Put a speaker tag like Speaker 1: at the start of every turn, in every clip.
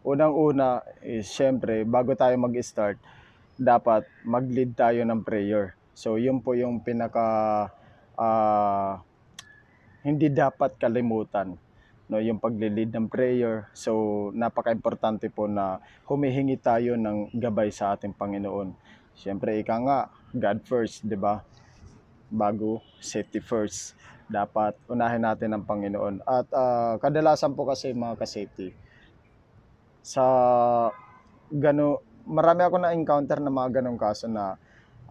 Speaker 1: Unang-una is siyempre bago tayo mag-start, dapat mag-lead tayo ng prayer. So yun po yung ah, hindi dapat kalimutan, 'no, yung pagle-lead ng prayer. So napakaimportante po na humihingi tayo ng gabay sa ating Panginoon. Siyempre ika nga, God first, 'di ba? Bago safety first. Dapat unahin natin ang Panginoon. At kadalasan po kasi mga ka-safety, sa marami ako na-encounter na mga ganong kaso na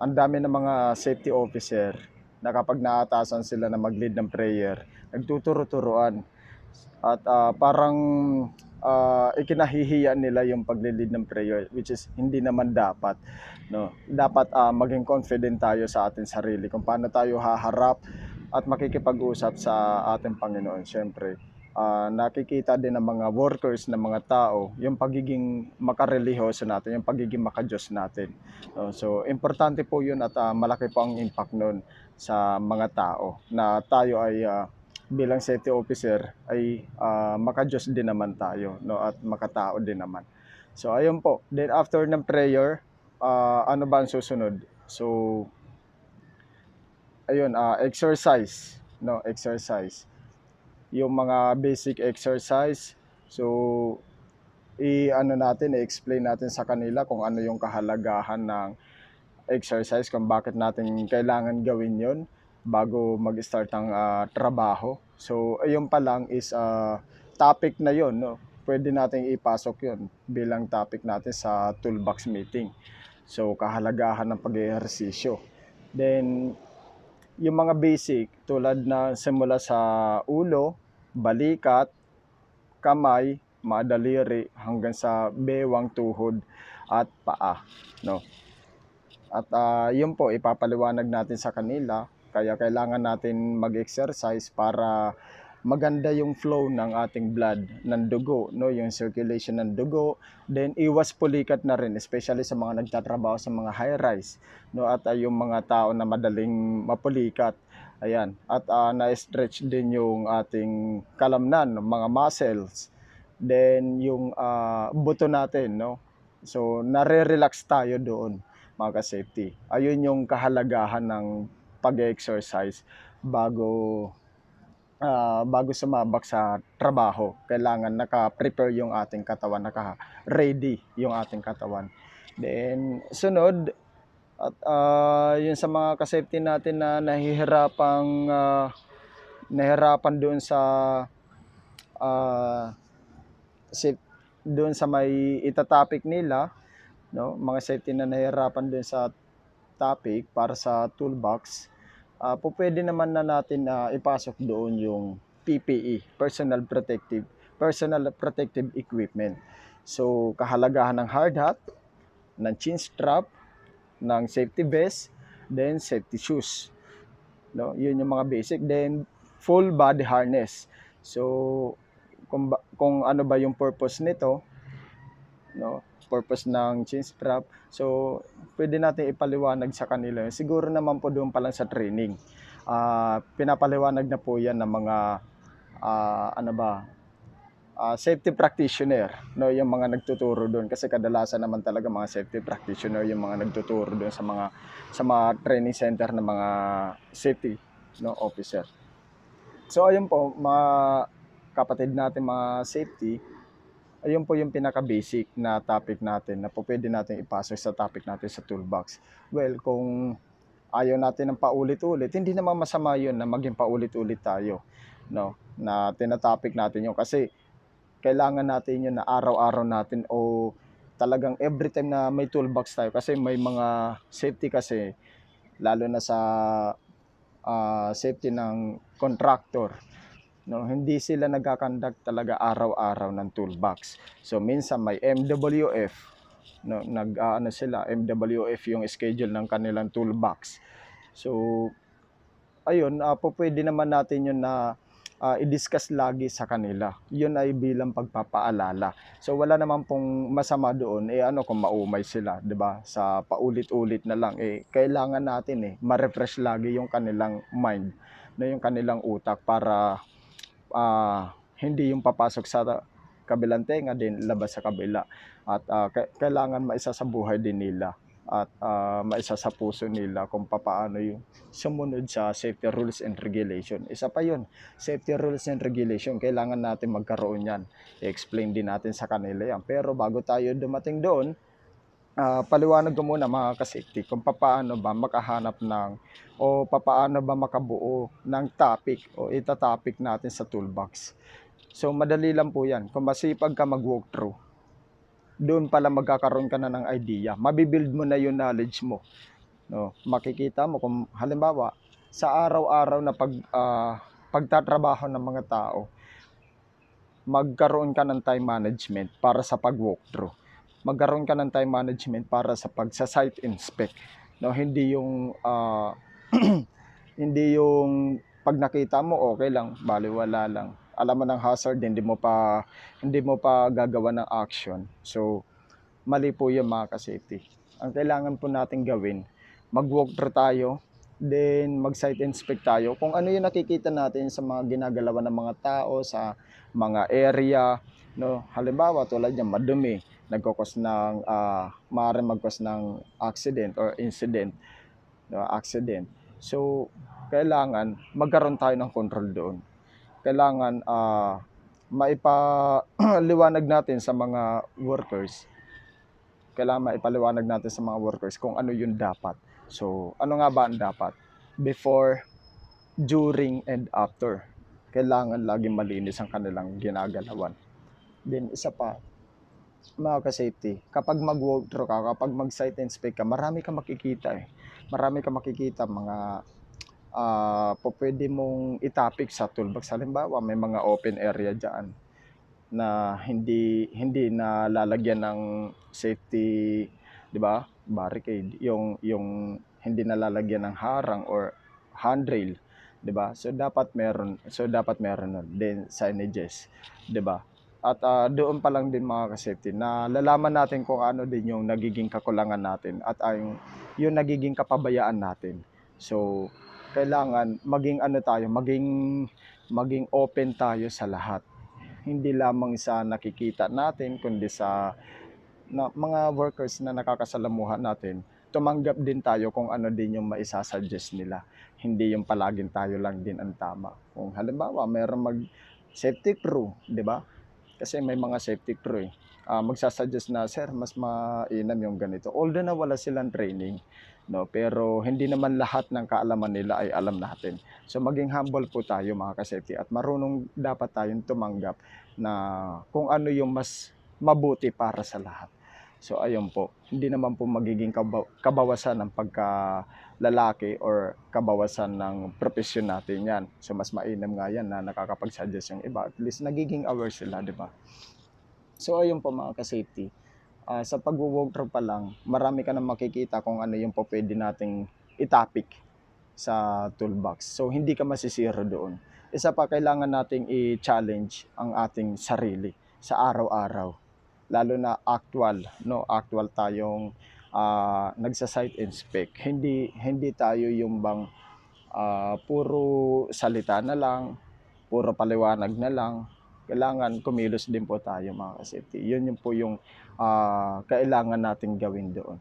Speaker 1: ang dami ng mga safety officer na kapag naatasan sila na mag-lead ng prayer, nagtuturo-turuan at parang ikinahihiya nila yung pagle-lead ng prayer, which is hindi naman dapat, no. Dapat maging confident tayo sa ating sarili kung paano tayo haharap at makikipag-usap sa ating Panginoon. Siyempre, nakikita din ng mga workers, ng mga tao, yung pagiging makarelihiyoso natin, yung pagiging makadiyos natin. No? So, importante po yun at malaki po ang impact nun sa mga tao na tayo ay bilang safety officer ay makadiyos din naman tayo, no? At makatao din naman. So, ayun po. Then after ng prayer, ano ba ang susunod? So, ayun, exercise, no? Exercise. Yung mga basic exercise. So, i-ano natin, i-explain natin sa kanila kung ano yung kahalagahan ng exercise, kung bakit natin kailangan gawin yon bago mag-start ang trabaho. So, ayun pa lang is topic na yon, no? Pwede nating ipasok yon bilang topic natin sa toolbox meeting. So, kahalagahan ng pag-ehersisyo. Then, yung mga basic tulad na simula sa ulo, balikat, kamay, mga daliri hanggang sa bewang, tuhod at paa, no. At yun po ipapaliwanag natin sa kanila, kaya kailangan natin mag-exercise para maganda yung flow ng ating blood, ng dugo, no, yung circulation ng dugo. Then iwas pulikat na rin, especially sa mga nagtatrabaho sa mga high rise, no, at yung mga tao na madaling mapulikat. Ayan, at na-stretch din yung ating kalamnan, mga muscles. Then yung buto natin, no. So nare-relax tayo doon, mga ka-safety. Ayun yung kahalagahan ng pag-exercise bago bago sumabak sa trabaho. Kailangan naka-prepare yung ating katawan, naka-ready yung ating katawan. Then, sunod, at yun sa mga ka-safety natin na nahihirapan doon sa uh, doon sa may itatopic nila, no, mga safety na nahihirapan doon sa topic para sa toolbox, po pwede naman na natin ipasok doon yung PPE, personal protective equipment. So, kahalagahan ng hard hat, ng chin strap, ng safety vest, then safety shoes. No, yun yung mga basic. Then, full body harness. So, kung ano ba yung purpose nito, no, purpose ng chin strap. So, pwede natin ipaliwanag sa kanila. Siguro naman po doon pa lang sa training. Pinapaliwanag na po yan ng mga ano ba, safety practitioner, no, yung mga nagtuturo doon kasi kadalasan naman talaga mga safety practitioner yung mga nagtuturo doon sa mga training center ng mga safety, no, officer. So ayun po mga kapatid natin mga safety, ayun po yung pinaka-basic na topic natin na po pwede natin ipasok sa topic natin sa toolbox. Well, kung ayaw natin ng paulit-ulit, hindi naman masama yun na maging paulit-ulit tayo, no? Na tinatopic natin yun kasi kailangan natin yun na araw-araw natin o talagang every time na may toolbox tayo kasi may mga safety kasi lalo na sa safety ng contractor, no, hindi sila nagkakandak talaga araw-araw ng toolbox. So minsan may MWF, no, ano sila, MWF yung schedule ng kanilang toolbox. So ayun, po pwede naman natin yun na i-discuss lagi sa kanila. Yun ay bilang pagpapaalala. So wala naman pong masama doon ano kung maumay sila, 'di ba? Sa paulit-ulit na lang kailangan natin ma-refresh lagi yung kanilang mind, na yung kanilang utak para hindi yung papasok sa kabilang tenga din labas sa kabila at kailangan maisa sa buhay din nila at maisa sa puso nila kung papaano yung sumunod sa safety rules and regulation. Isa pa yun, safety rules and regulation, kailangan natin magkaroon yan. I-explain din natin sa kanila yan. Pero bago tayo dumating doon, paliwanag ko muna mga ka-safety kung papaano ba makahanap ng o papaano ba makabuo ng topic o ita-topic natin sa toolbox. So madali lang po yan. Kung masipag ka mag-walkthrough, doon pala magkakaroon ka na ng idea. Mabibuild mo na yung knowledge mo. No? Makikita mo kung halimbawa sa araw-araw na pagtatrabaho ng mga tao, magkaroon ka ng time management para sa pag-walkthrough. Magkaroon ka ng time management para sa pagsa-site inspect. No, hindi yung hindi yung pag nakita mo okay lang, baliwala lang. Alam mo ng hazard, hindi mo pa gagawa ng action. So mali po yung mga ka-safety. Ang kailangan po natin gawin, mag-walkthrough tayo, then mag-site inspect tayo. Kung ano yung nakikita natin sa mga ginagalawan ng mga tao, sa mga area, no? Halimbawa, tulad niyan, madumi, nagkukos ng, maaaring mag-cause ng accident or incident, no? Accident. So, kailangan magkaroon tayo ng control doon. Kailangan maipaliwanag natin sa mga workers, kung ano yung dapat. So, ano nga ba ang dapat? Before, during, and after. Kailangan laging malinis ang kanilang ginagalawan. Then, isa pa, mga ka-safety, kapag mag-walkthrough ka, kapag mag-site inspect ka, marami ka makikita Marami ka makikita mga pwede mong itapik sa toolbox. Halimbawa, may mga open area dyan na hindi na lalagyan ng safety, 'di ba? Barricade, yung hindi na lalagyan ng harang or handrail, 'di ba? So dapat meron nun din signages, 'di ba? At doon pa lang din mga ka-safety na lalaman natin kung ano din yung nagiging kakulangan natin at yung nagiging kapabayaan natin. So kailangan maging open tayo sa lahat. Hindi lamang sa nakikita natin, kundi sa mga workers na nakakasalamuhan natin, tumanggap din tayo kung ano din yung maisasuggest nila. Hindi yung palaging tayo lang din ang tama. Kung halimbawa, mayroong safety crew, di ba? Kasi may mga safety crew magsasuggest na, sir, mas mainam yung ganito. Although na wala silang training, no? Pero hindi naman lahat ng kaalaman nila ay alam natin. So maging humble po tayo mga ka-safety at marunong dapat tayong tumanggap na kung ano yung mas mabuti para sa lahat. So ayun po, hindi naman po magiging kabawasan ng pagka-lalaki or kabawasan ng profesyon natin yan. So mas mainam nga yan na nakakapag-suggest yung iba. At least nagiging aware sila, di ba? So ayun po mga ka-safety. Sa pag-walkthrough pa lang, marami ka na makikita kung ano yung po pwede nating itapik sa toolbox. So hindi ka masisiro doon. Isa pa, kailangan nating i-challenge ang ating sarili sa araw-araw. Lalo na actual tayong nagsa-site inspect. Hindi tayo yung bang puro salita na lang, puro paliwanag na lang. Kailangan kumilos din po tayo mga ka-safety. Yun po yung kailangan nating gawin doon.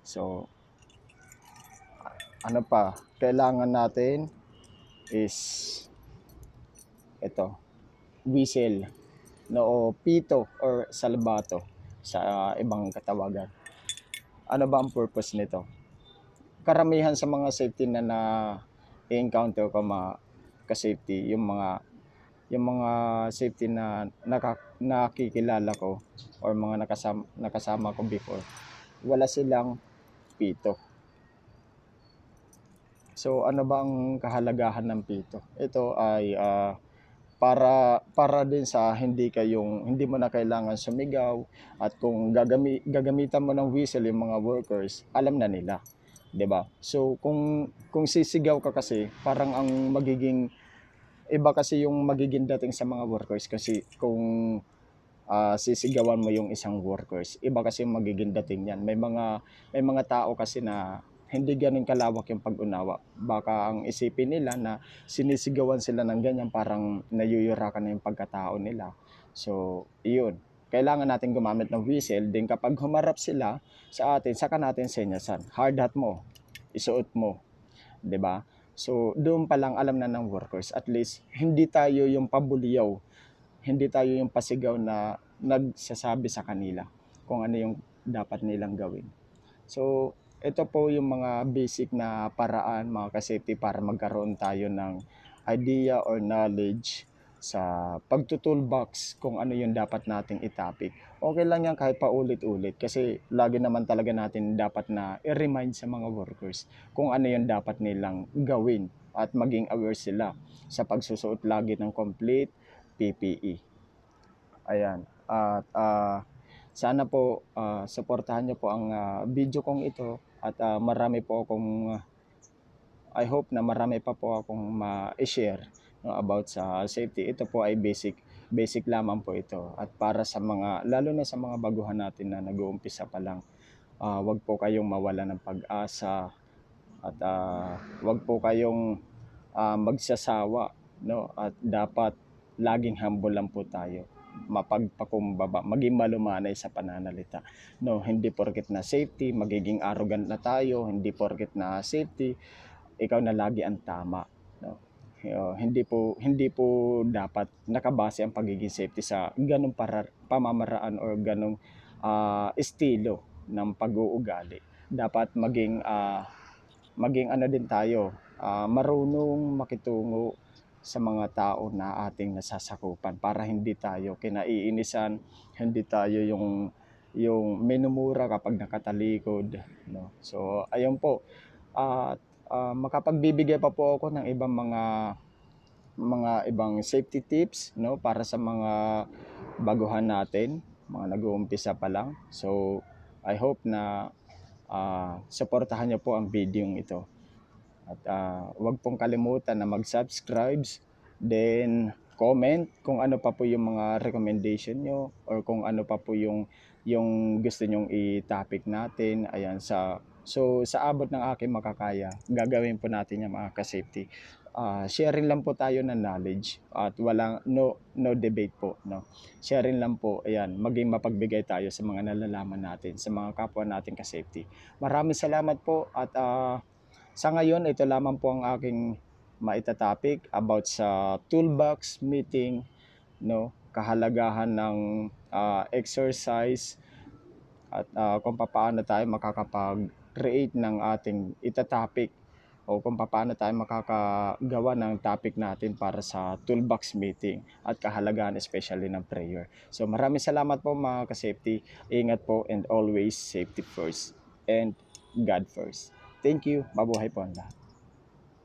Speaker 1: So, ano pa, kailangan natin is ito, whistle, o pito or salbato sa ibang katawagan. Ano ba ang purpose nito? Karamihan sa mga safety na na-encounter ko mga ka-safety, yung mga safety na nakikilala ko or mga nakasama ko before, wala silang pito. So ano ba ang kahalagahan ng pito? Ito ay para din sa hindi mo na kailangan sumigaw, at kung gagamitan mo ng whistle yung mga workers, alam na nila, 'di ba? So kung sisigaw ka kasi, parang ang magiging iba kasi yung magiging dating sa mga workers kasi kung sisigawan mo yung isang workers, iba kasi yung magiging dating niyan. May mga tao kasi na hindi ganun kalawak yung pag-unawa. Baka ang isipin nila na sinisigawan sila ng ganyan, parang nayuyurakan na yung pagkatao nila. So, iyon. Kailangan natin gumamit ng whistle, din kapag humarap sila sa atin, saka natin senyasan. Hard hat mo, isuot mo, 'di ba? So, doon pa lang alam na ng workers. At least hindi tayo yung pabuliyaw, hindi tayo yung pasigaw na nagsasabi sa kanila kung ano yung dapat nilang gawin. So, ito po yung mga basic na paraan mga ka-safety para magkaroon tayo ng idea or knowledge sa pagtutoolbox kung ano yung dapat nating itapik. Okay lang yan kahit paulit-ulit kasi lagi naman talaga natin dapat na i-remind sa mga workers kung ano yung dapat nilang gawin at maging aware sila sa pagsusuot lagi ng complete PPE. Ayan. At sana po suportahan niyo po ang video kong ito at marami po akong I hope na marami pa po akong ma-share no, about sa safety. Ito po ay basic lamang po ito. At para sa mga lalo na sa mga baguhan natin na nag-uumpisa pa lang, wag po kayong mawala ng pag-asa at wag po kayong magsasawa no at dapat laging humble lang po tayo, mapagpakumbaba, maging malumanay sa pananalita. No, hindi porket na safety, magiging arrogant na tayo, hindi porket na safety, ikaw na lagi ang tama. No? Hindi po dapat nakabase ang pagiging safety sa ganong pamamaraan or ganong estilo ng pag-uugali. Dapat maging ano din tayo, marunong makitungo sa mga tao na ating nasasakupan para hindi tayo kinaiinisan, hindi tayo yung minumura kapag nakatalikod, no. So ayun po. At makapagbibigay pa po ako ng ibang mga ibang safety tips no para sa mga baguhan natin, mga nag-uumpisa pa lang. So I hope na suportahan niyo po ang video ito. At wag pong kalimutan na mag-subscribe, then comment kung ano pa po yung mga recommendation nyo or kung ano pa po yung gusto nyong i-topic natin. Ayan, sa abot ng aking makakaya, gagawin po natin yung mga ka-safety. Sharing lang po tayo ng knowledge at walang no debate po, no. Sharing lang po, ayan, maging mapagbigay tayo sa mga nalalaman natin, sa mga kapwa natin ka-safety. Maraming salamat po at sa ngayon, ito lamang po ang aking maitatopic about sa toolbox meeting, no, kahalagahan ng exercise at kung paano tayo makakapag-create ng ating itatopic o kung paano tayo makakagawa ng topic natin para sa toolbox meeting at kahalagahan especially ng prayer. So maraming salamat po mga ka-safety. Ingat po and always safety first and God first. Thank you. Mabuhay po ang lahat.